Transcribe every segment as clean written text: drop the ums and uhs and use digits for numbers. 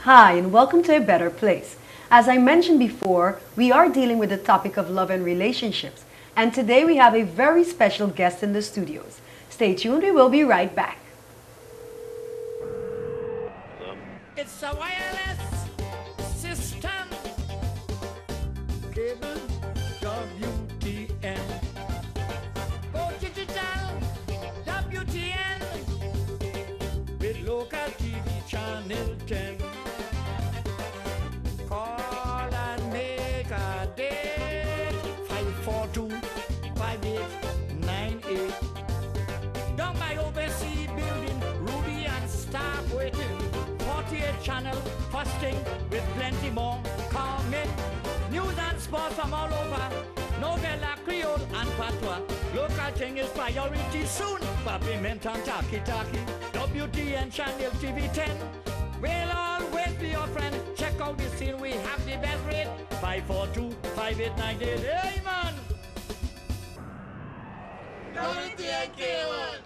Hi, and welcome to A Better Place. As I mentioned before, we are dealing with the topic of love and relationships. And today we have a very special guest in the studios. Stay tuned, we will be right back. It's a wireless system. Cable WTN. Go digital WTN. With local TV channel 10. Call and make a date. 542-5898. Down by Oversea Building, Ruby and staff waiting. 48 channel, hosting with plenty more coming. News and sports from all over. Novella, Creole and Patois. Local thing is priority soon. Pavement and Taki-Taki. WTN channel TV 10. We'll always be your friend. Check out the scene, we have the best rate. 542-5898. Hey man! WTN K1.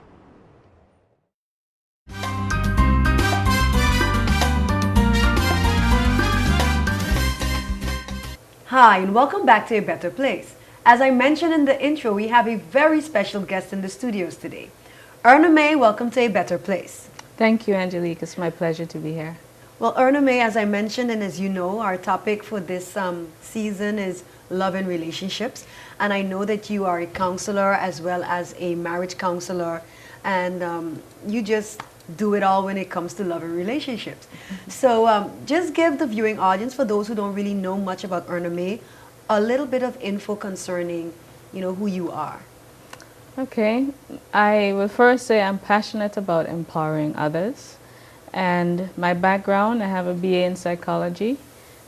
Hi, and welcome back to A Better Place. As I mentioned in the intro, we have a very special guest in the studios today. Erna Mae, welcome to A Better Place. Thank you, Angelique. It's my pleasure to be here. Well, Erna Mae, as I mentioned, and as you know, our topic for this season is love and relationships. And I know that you are a counselor as well as a marriage counselor, and you just do it all when it comes to love and relationships. So just give the viewing audience, for those who don't really know much about Erna Mae, a little bit of info concerning, who you are. Okay. I will first say I'm passionate about empowering others. And my background, I have a BA in psychology,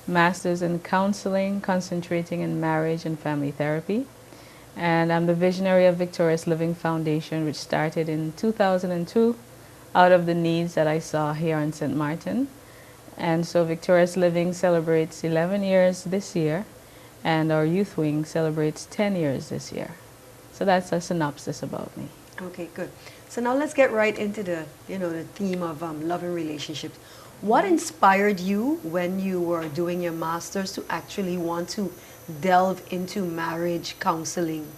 master's in counseling, concentrating in marriage and family therapy. And I'm the visionary of Victorious Living Foundation, which started in 2002 out of the needs that I saw here in St. Martin. And so Victorious Living celebrates 11 years this year, and our youth wing celebrates 10 years this year. So that's a synopsis about me. Okay, good. So now let's get right into the theme of love and relationships. What inspired you when you were doing your master's to actually want to delve into marriage counseling?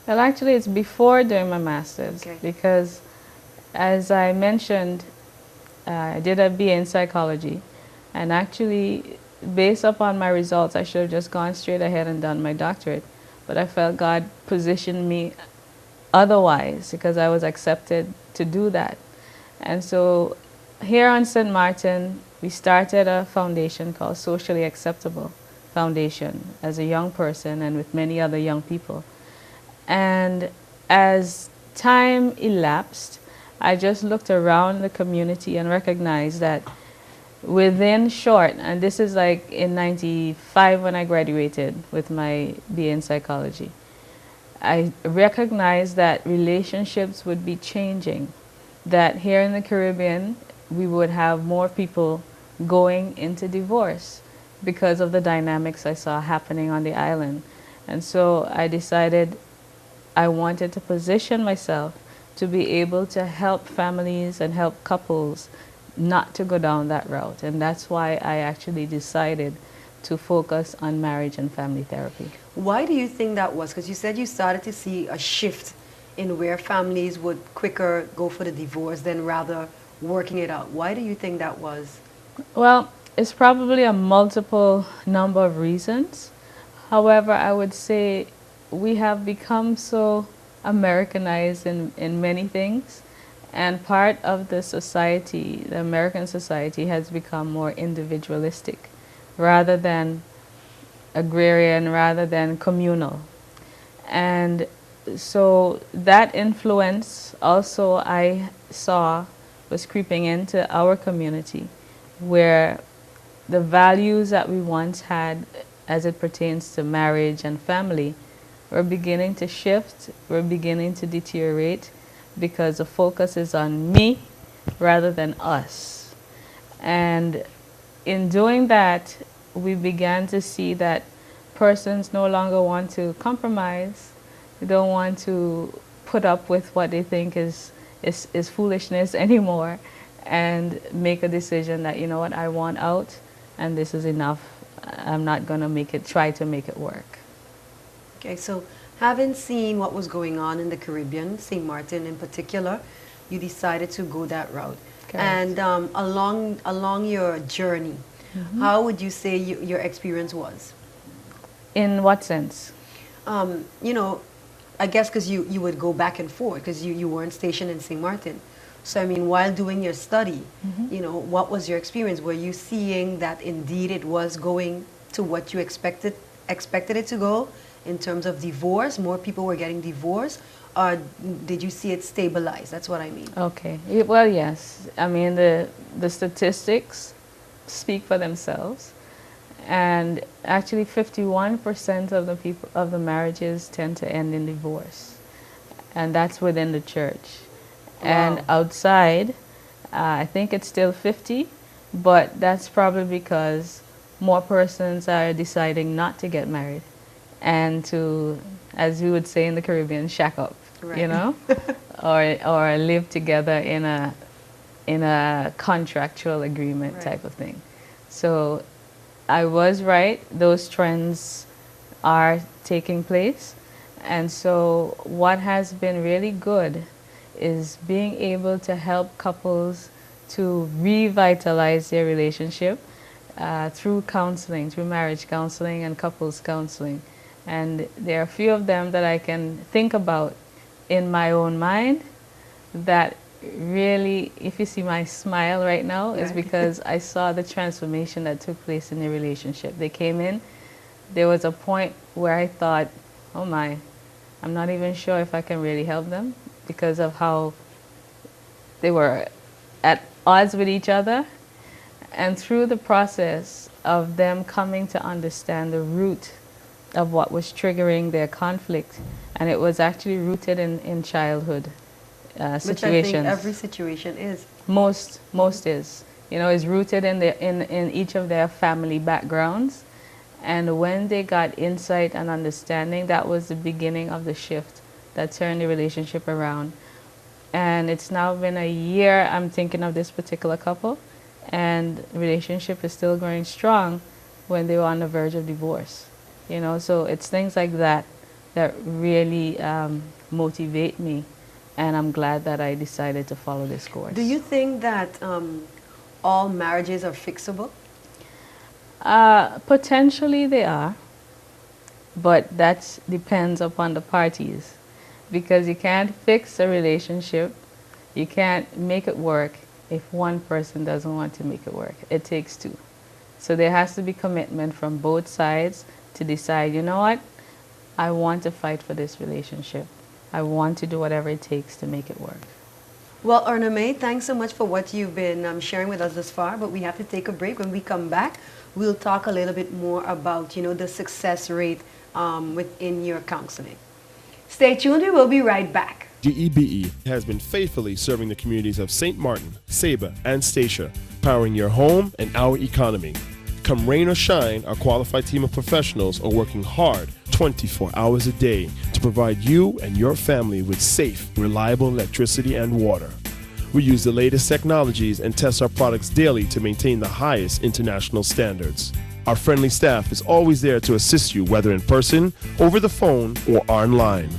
Well, actually, it's before doing my master's, Okay. because as I mentioned, I did a BA in psychology, and actually, based upon my results, I should have just gone straight ahead and done my doctorate. But I felt God positioned me otherwise because I was accepted to do that. And so here on St. Martin, we started a foundation called Socially Acceptable Foundation as a young person and with many other young people. And as time elapsed, I just looked around the community and recognized that within short, and this is like in 95 when I graduated with my BA in psychology, I recognized that relationships would be changing, that here in the Caribbean, we would have more people going into divorce because of the dynamics I saw happening on the island. And so I decided I wanted to position myself to be able to help families and help couples not to go down that route. And that's why I actually decided to focus on marriage and family therapy. Why do you think that was? Because you said you started to see a shift in where families would quicker go for the divorce than rather working it out. Why do you think that was? Well, it's probably a multiple number of reasons. However, I would say we have become so Americanized in many things, and part of the society, the American society, has become more individualistic rather than agrarian, rather than communal. And so that influence also I saw was creeping into our community, where the values that we once had as it pertains to marriage and family were beginning to shift, were beginning to deteriorate, because the focus is on me rather than us. And in doing that, we began to see that persons no longer want to compromise. They don't want to put up with what they think is foolishness anymore. and make a decision that, you know what, I want out and this is enough. I'm not going to try to make it work. Okay, so having seen what was going on in the Caribbean, St. Martin in particular, you decided to go that route. Correct. And along your journey, how would you say your experience was? In what sense? You know, I guess because you would go back and forth because you weren't stationed in St. Martin. So, I mean, while doing your study, you know, what was your experience? Were you seeing that indeed it was going to what you expected it to go in terms of divorce? More people were getting divorced? Or did you see it stabilize? That's what I mean. Okay. Well, yes. I mean, the statistics speak for themselves. And actually 51% of the marriages tend to end in divorce. And that's within the church. Wow. And outside, I think it's still 50, but that's probably because more persons are deciding not to get married and to, as we would say in the Caribbean, shack up, Right. you know, or live together in a contractual agreement Right. type of thing. So I was right, those trends are taking place. And so what has been really good is being able to help couples to revitalize their relationship through counseling, through marriage counseling and couples counseling. And there are a few of them that I can think about in my own mind that really, if you see my smile right now, is Right. because I saw the transformation that took place in the relationship. They came in, there was a point where I thought, oh my, I'm not even sure if I can really help them because of how they were at odds with each other. And through the process of them coming to understand the root of what was triggering their conflict, and it was actually rooted in childhood situations. Which I think every situation is. Most is, you know, is rooted in each of their family backgrounds. And when they got insight and understanding, that was the beginning of the shift that turned the relationship around. And it's now been a year I'm thinking of this particular couple, and the relationship is still going strong when they were on the verge of divorce. You know, so it's things like that that really motivate me, and I'm glad that I decided to follow this course. Do you think that all marriages are fixable? Potentially they are, but that depends upon the parties, because you can't fix a relationship, you can't make it work if one person doesn't want to make it work. It takes two. So there has to be commitment from both sides to decide, you know what, I want to fight for this relationship. I want to do whatever it takes to make it work. Well, Erna Mae, thanks so much for what you've been sharing with us thus far, but we have to take a break. When we come back, we'll talk a little bit more about, you know, the success rate within your counseling. Stay tuned, we will be right back. GEBE has been faithfully serving the communities of St. Martin, Saba, and Statia, powering your home and our economy. Come rain or shine, our qualified team of professionals are working hard 24 hours a day to provide you and your family with safe, reliable electricity and water. We use the latest technologies and test our products daily to maintain the highest international standards. Our friendly staff is always there to assist you, whether in person, over the phone, or online.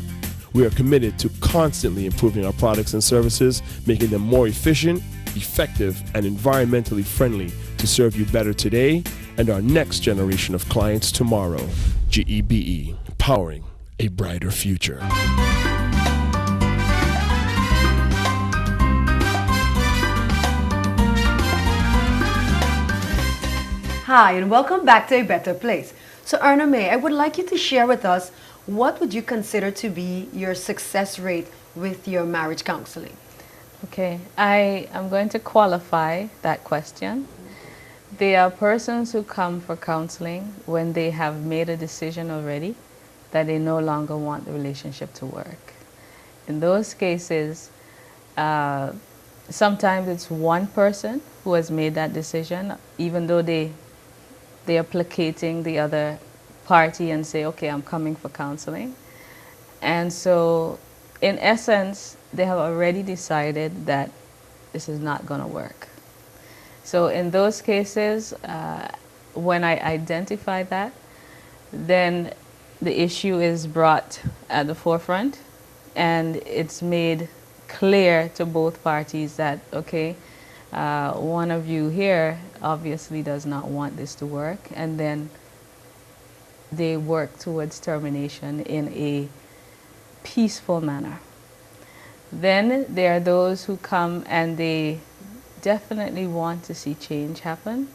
We are committed to constantly improving our products and services, making them more efficient, effective, and environmentally friendly to serve you better today and our next generation of clients tomorrow. GEBE, powering a brighter future. Hi, and welcome back to A Better Place. So, Erna Mae, I would like you to share with us what would you consider to be your success rate with your marriage counseling? Okay, I am going to qualify that question. There are persons who come for counseling when they have made a decision already that they no longer want the relationship to work. In those cases, sometimes it's one person who has made that decision, even though they are placating the other party and say, okay, I'm coming for counseling. And so, in essence, they have already decided that this is not going to work. So in those cases, when I identify that, then the issue is brought at the forefront, and it's made clear to both parties that, okay, one of you here obviously does not want this to work, and then they work towards termination in a peaceful manner. Then there are those who come and they definitely want to see change happen.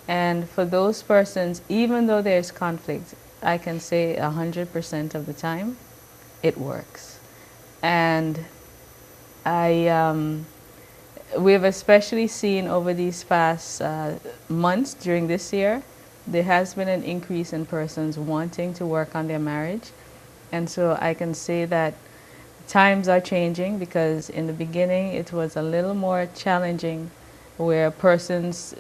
And for those persons, even though there's conflict, I can say 100% of the time, it works. And we've especially seen over these past months during this year, there has been an increase in persons wanting to work on their marriage. And so I can say that times are changing, because in the beginning it was a little more challenging, where persons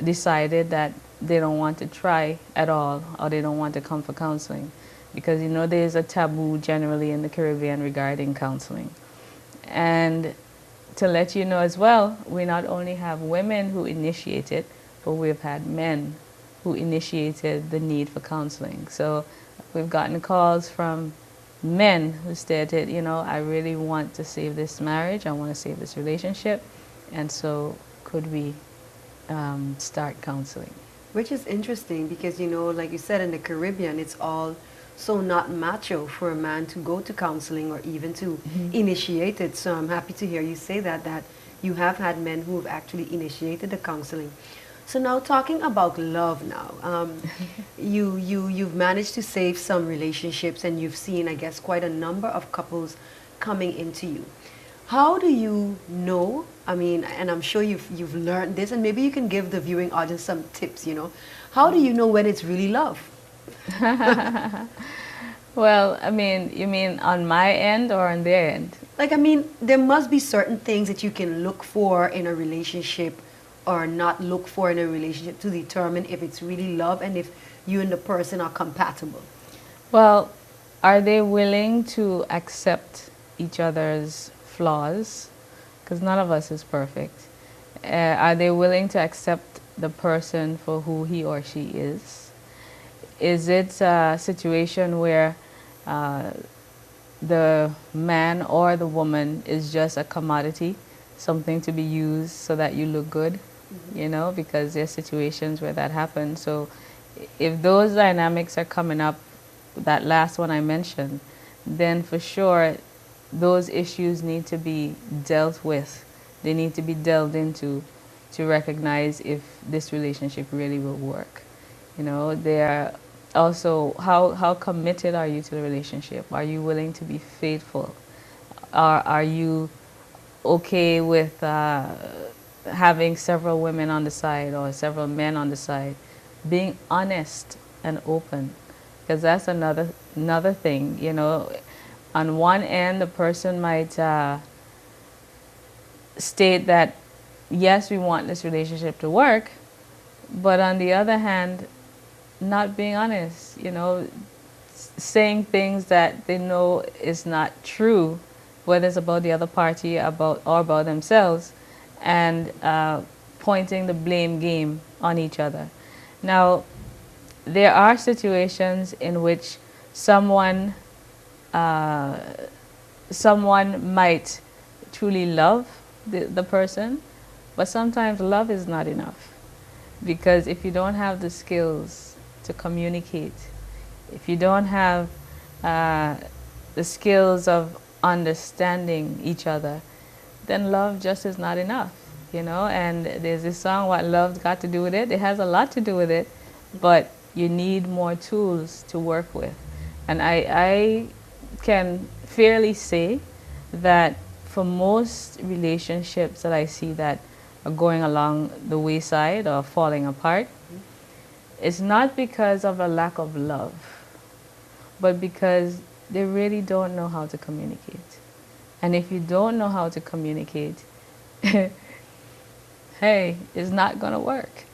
decided that they don't want to try at all, or they don't want to come for counseling, because you know there's a taboo generally in the Caribbean regarding counseling. And to let you know as well, we not only have women who initiate it, but we've had men who initiated the need for counseling. So we've gotten calls from men who stated, you know, I really want to save this marriage, I want to save this relationship, and so could we start counseling? Which is interesting because, you know, like you said, in the Caribbean, it's all so not macho for a man to go to counseling or even to initiate it. So I'm happy to hear you say that you have had men who have actually initiated the counseling. So now talking about love now, you've managed to save some relationships, and you've seen, I guess, quite a number of couples coming into you. How do you know, I mean, and I'm sure you've learned this, and maybe you can give the viewing audience some tips, you know. How do you know when it's really love? Well, I mean, you mean on my end or on their end? Like, I mean, there must be certain things that you can look for in a relationship or not look for in a relationship to determine if it's really love and if you and the person are compatible. Well, are they willing to accept each other's flaws? Because none of us is perfect. Are they willing to accept the person for who he or she is? Is it a situation where the man or the woman is just a commodity, something to be used so that you look good? You know, because there's situations where that happens. So if those dynamics are coming up, that last one I mentioned, then for sure those issues need to be dealt with. They need to be delved into to recognize if this relationship really will work. You know, there also, how committed are you to the relationship? Are you willing to be faithful? Are you okay with having several women on the side or several men on the side? Being honest and open, because that's another thing. You know, on one end, the person might state that, yes, we want this relationship to work, but on the other hand, not being honest, you know, saying things that they know is not true, whether it's about the other party or about themselves, and pointing the blame game on each other. Now, there are situations in which someone might truly love the person, but sometimes love is not enough. Because if you don't have the skills to communicate, if you don't have the skills of understanding each other, then love just is not enough, you know. And there's this song, what love's got to do with it? It has a lot to do with it, but you need more tools to work with. And I can fairly say that for most relationships that I see that are going along the wayside or falling apart, it's not because of a lack of love, but because they really don't know how to communicate. And if you don't know how to communicate, hey, it's not going to work.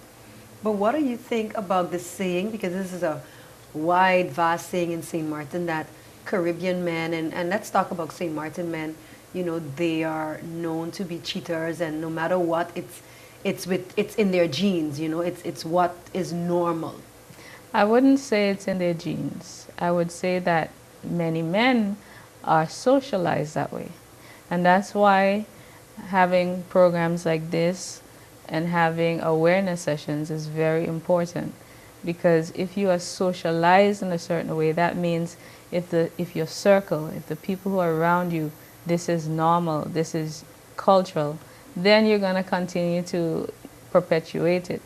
But what do you think about the saying, because this is a wide, vast saying in St. Martin, that Caribbean men, and let's talk about St. Martin men, you know, they are known to be cheaters, and no matter what, it's in their genes, you know, it's what is normal. I wouldn't say it's in their genes. I would say that many men are socialized that way. And that's why having programs like this and having awareness sessions is very important. Because if you are socialized in a certain way, that means if your circle, if the people who are around you, this is normal, this is cultural, then you're going to continue to perpetuate it.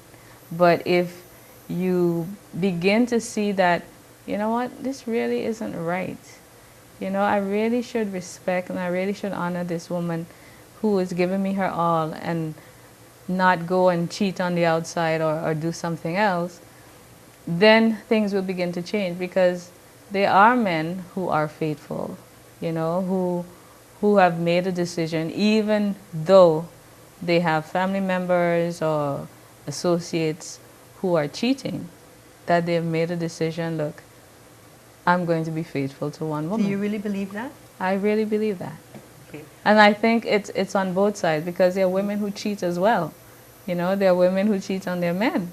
But if you begin to see that, you know what, this really isn't right. You know, I really should respect and I really should honor this woman who is giving me her all and not go and cheat on the outside or do something else, then things will begin to change, because there are men who are faithful, you know, who have made a decision, even though they have family members or associates who are cheating, that they've made a decision, look, I'm going to be faithful to one woman. Do you really believe that? I really believe that. Okay. And I think it's on both sides, because there are women who cheat as well. You know, there are women who cheat on their men.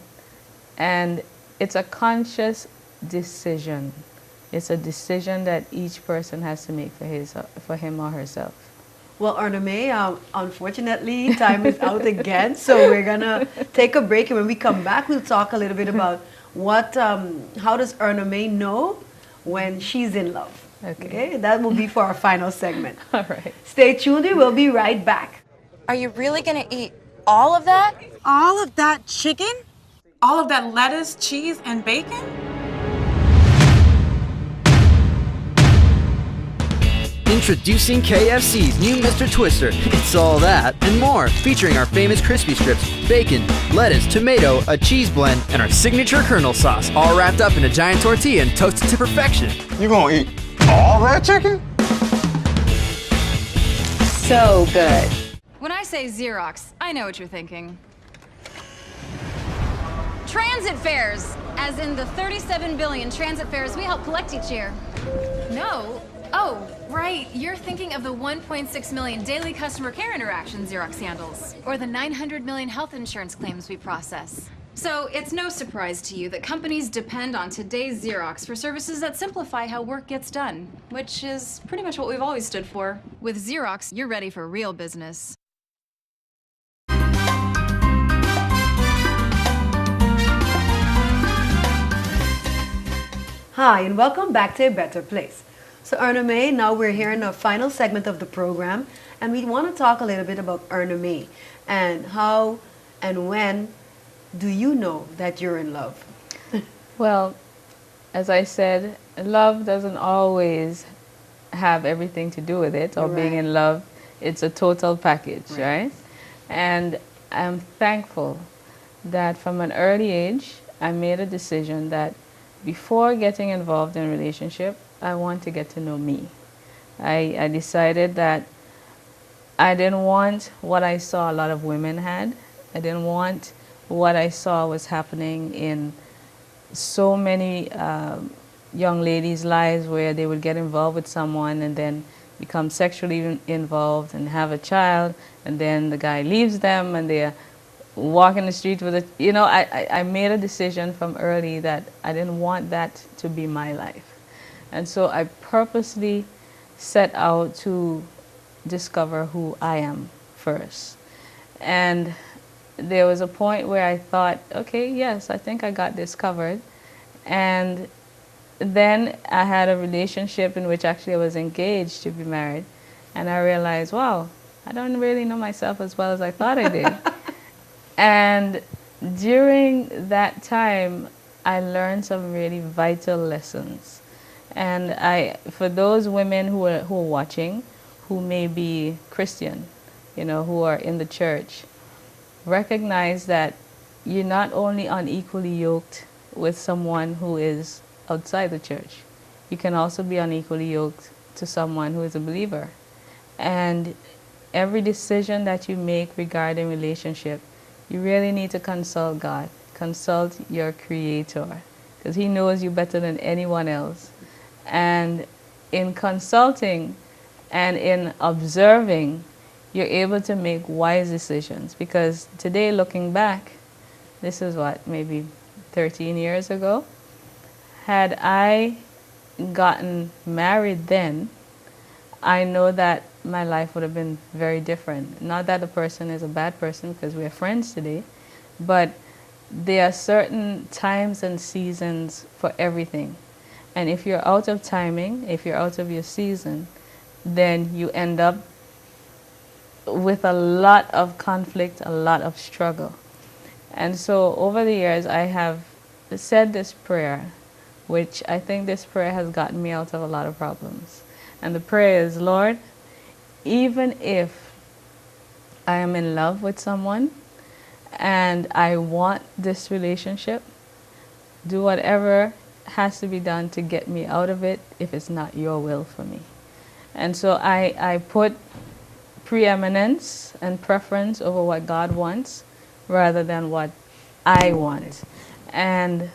And it's a conscious decision. It's a decision that each person has to make for him or herself. Well, Erna Mae, unfortunately, time is out again, so we're gonna take a break, and when we come back, we'll talk a little bit about how does Erna Mae know when she's in love. Okay, that will be for our final segment. All right. Stay tuned, we will be right back. Are you really gonna eat all of that? All of that chicken? All of that lettuce, cheese, and bacon? Introducing KFC's new Mr. Twister. It's all that and more, featuring our famous crispy strips, bacon, lettuce, tomato, a cheese blend, and our signature Colonel sauce, all wrapped up in a giant tortilla and toasted to perfection. You gonna eat all that chicken? So good. When I say Xerox, I know what you're thinking. Transit fares, as in the 37 billion transit fares we help collect each year. No. Oh, right. You're thinking of the 1.6 million daily customer care interactions Xerox handles, or the 900 million health insurance claims we process. So it's no surprise to you that companies depend on today's Xerox for services that simplify how work gets done, which is pretty much what we've always stood for. With Xerox, you're ready for real business. Hi, and welcome back to A Better Place. So Erna Mae, now we're here in the final segment of the program, and we want to talk a little bit about Erna Mae and how and when do you know that you're in love? Well, as I said, love doesn't always have everything to do with it, or being in love. It's a total package, right? And I'm thankful that from an early age, I made a decision that before getting involved in a relationship, I want to get to know me. I decided that I didn't want what I saw a lot of women had. I didn't want what I saw was happening in so many young ladies' lives, where they would get involved with someone and then become sexually involved and have a child, and then the guy leaves them and they're walking the street with a, you know, I made a decision from early that I didn't want that to be my life. And so I purposely set out to discover who I am first. And there was a point where I thought, okay, yes, I think I got this covered. And then I had a relationship in which actually I was engaged to be married. And I realized, wow, I don't really know myself as well as I thought I did. And during that time, I learned some really vital lessons. And for those women who are watching, who may be Christian, you know, who are in the church, recognize that you're not only unequally yoked with someone who is outside the church, you can also be unequally yoked to someone who is a believer. And every decision that you make regarding relationship, you really need to consult God, consult your Creator, because He knows you better than anyone else. And in consulting And in observing, you're able to make wise decisions. Because today, looking back, this is what, maybe 13 years ago, had I gotten married then, I know that my life would have been very different. Not that the person is a bad person, because we're friends today, but there are certain times and seasons for everything. And if you're out of timing, if you're out of your season, then you end up with a lot of conflict, a lot of struggle. And so over the years, I have said this prayer, which I think this prayer has gotten me out of a lot of problems. And the prayer is, Lord, even if I am in love with someone and I want this relationship, do whatever has to be done to get me out of it if it's not your will for me. And so I put preeminence and preference over what God wants rather than what I want. And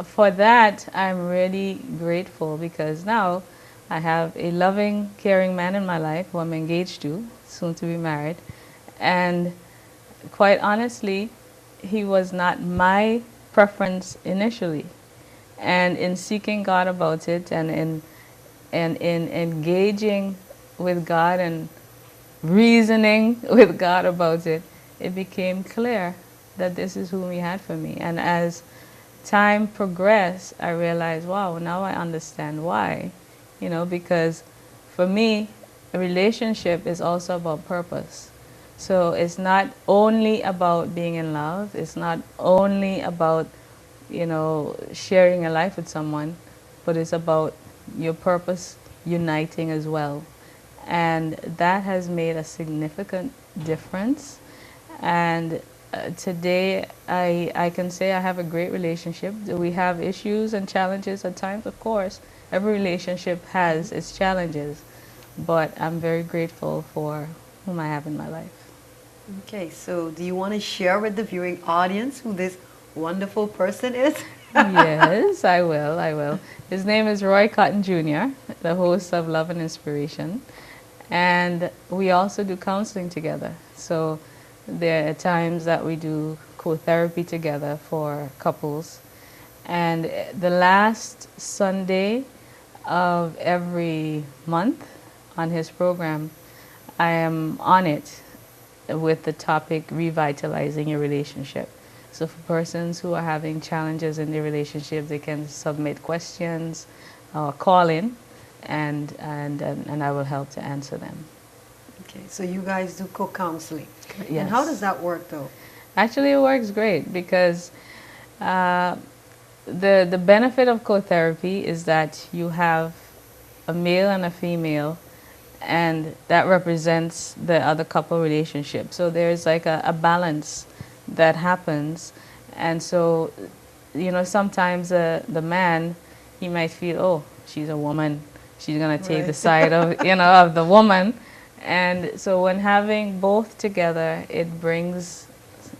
for that, I'm really grateful, because now I have a loving, caring man in my life who I'm engaged to, soon to be married. And quite honestly, he was not my preference initially. And in seeking God about it, and in engaging with God and reasoning with God about it, it became clear that this is whom He had for me. And as time progressed, I realized, wow, now I understand why. You know, because for me, a relationship is also about purpose. So it's not only about being in love, it's not only about, you know, sharing a life with someone, but it's about your purpose uniting as well. And that has made a significant difference. And today, I can say I have a great relationship. We have issues and challenges at times, of course. Every relationship has its challenges, but I'm very grateful for whom I have in my life. Okay, so do you want to share with the viewing audience who this wonderful person is? Yes, I will. His name is Roy Cotton Jr., the host of Love and Inspiration. And we also do counseling together. So there are times that we do co-therapy together for couples. And the last Sunday of every month on his program, I am on it with the topic Revitalizing Your Relationship. So for persons who are having challenges in their relationship, they can submit questions or call in, and I will help to answer them. Okay, so you guys do co-counseling. Yes. And how does that work, though? Actually, it works great, because the benefit of co-therapy is that you have a male and a female, and that represents the other couple relationship. So there's like a balance that happens. And so, you know, sometimes the man, he might feel, oh, she's a woman, she's going to take the side of, you know, of the woman. And so when having both together, it brings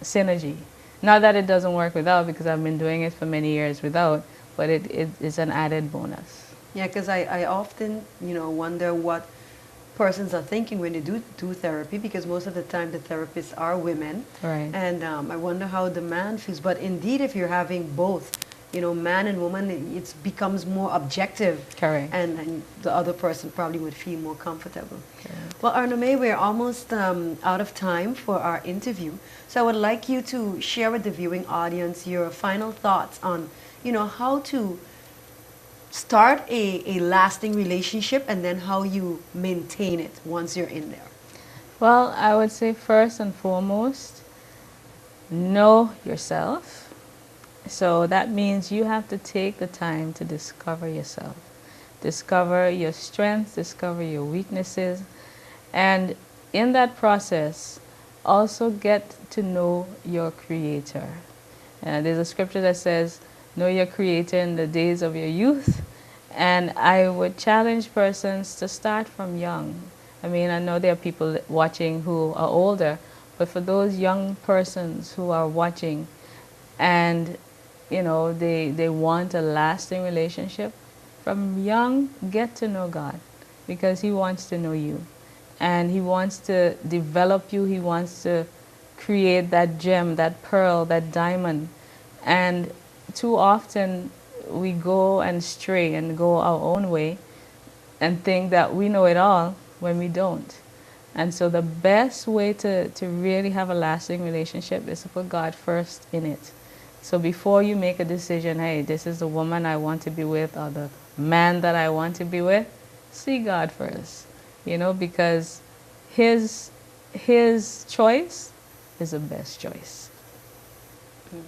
synergy. Not that it doesn't work without, because I've been doing it for many years without, but it is an added bonus. Yeah, because I often, you know, wonder what persons are thinking when they do therapy, because most of the time the therapists are women. Right. And I wonder how the man feels. But indeed, if you're having both, you know, man and woman, it becomes more objective. Correct. And the other person probably would feel more comfortable. Correct. Well, Erna Mae, we're almost out of time for our interview. So I would like you to share with the viewing audience your final thoughts on, you know, how to start a lasting relationship, and then how you maintain it once you're in there. Well, I would say first and foremost, know yourself. So that means you have to take the time to discover yourself. Discover your strengths, discover your weaknesses, and in that process, also get to know your Creator. There's a scripture that says, know your Creator in the days of your youth. And I would challenge persons to start from young. I mean, I know there are people watching who are older, but for those young persons who are watching and, you know, they want a lasting relationship, from young, get to know God. because he wants to know you. And he wants to develop you. He wants to create that gem, that pearl, that diamond. And too often we go and stray and go our own way and think that we know it all when we don't. And so the best way to really have a lasting relationship is to put God first in it. So before you make a decision, hey, this is the woman I want to be with or the man that I want to be with, see God first, you know, because his choice is the best choice. Okay.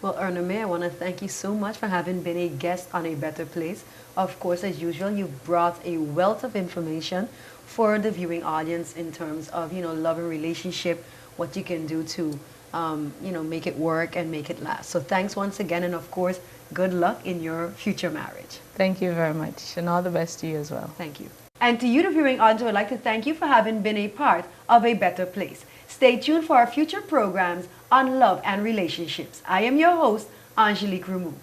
Well, Erna Mae, I want to thank you so much for having been a guest on A Better Place. Of course, as usual, you've brought a wealth of information for the viewing audience in terms of, you know, love and relationship, what you can do to, you know, make it work and make it last. So thanks once again, and of course, good luck in your future marriage. Thank you very much, and all the best to you as well. Thank you. And to you, the viewing audience, I would like to thank you for having been a part of A Better Place. Stay tuned for our future programs on love and relationships. I am your host, Angelique Rumu.